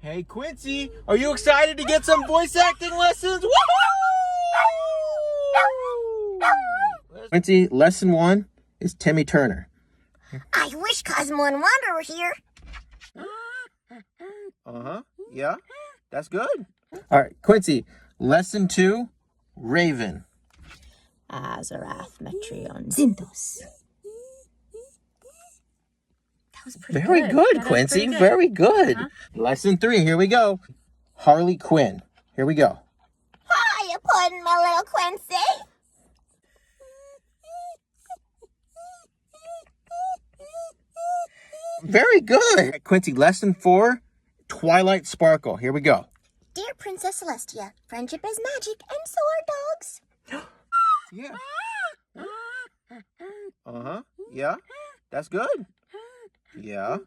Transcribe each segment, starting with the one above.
Hey, Quincy, are you excited to get some voice acting lessons? Woohoo! Quincy, lesson 1 is Timmy Turner. I wish Cosmo and Wanda were here. Yeah, that's good. All right, Quincy, lesson 2, Raven. Azarath Metrion Zinthos. That was pretty Very good, That Quincy. was pretty Very good. Lesson 3, here we go. Harley Quinn. Here we go. Hiya, Puddin', my little Quincy. Very good. Quincy, lesson 4, Twilight Sparkle. Here we go. Dear Princess Celestia, friendship is magic, and so are dogs. Yeah. Yeah, that's good. Yeah.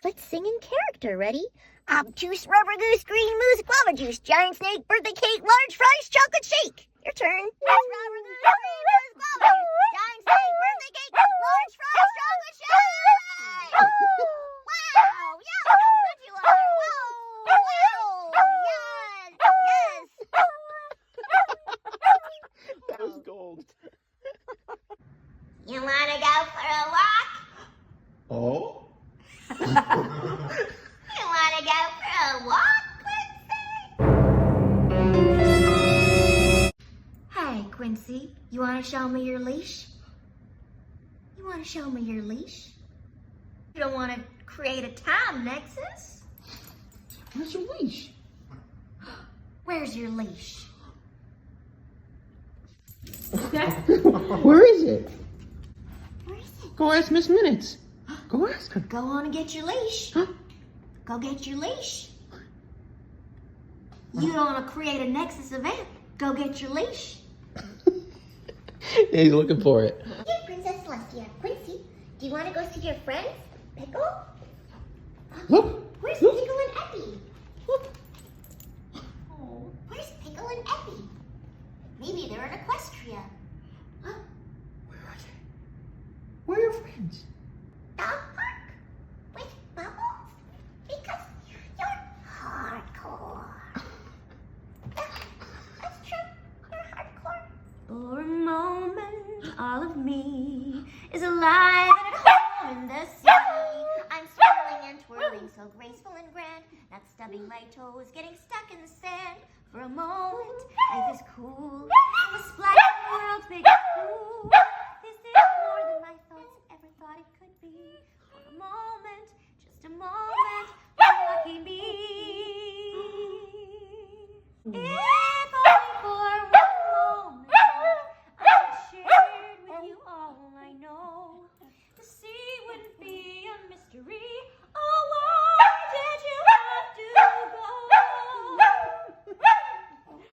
Let's sing in character. Ready? Obtuse, rubber goose, green moose, guava juice, giant snake, birthday cake, large fries, chocolate shake. Your turn. Rubber goose, green moose, guava juice, giant snake, birthday cake, large fries, chocolate shake. Wow! Yeah, how good you are! Wow! Yes! That was gold. You wanna go for a walk? Oh? You wanna go for a walk, Quincy? Hey, Quincy, you wanna show me your leash? You wanna show me your leash? You don't wanna create a time nexus? Where's your leash? Where's your leash? Where is it? Where is it? Go ask Miss Minutes. Go ask her. Go on and get your leash. Go get your leash. You don't wanna create a nexus event? Go get your leash. Yeah, he's looking for it. Dear Princess Celestia, Quincy, do you want to go see your friends? Pickle? Look. Where's Look. Pickle and Eppie? Look. Oh, where's Pickle and Eppie? Maybe they're in Equestria. Huh? Where are they? Where are your friends? Dog park? With Bubbles? Because you're hardcore. That's true. You're hardcore. For a moment, all of me is alive and at home in the sea. I'm swirling and twirling, so graceful and grand, not stubbing my toes, getting stuck in the sand. For a moment, life is cool, and the splash of the world's big pool. This is more than my thoughts ever thought it could be. For a moment, just a moment, lucky me.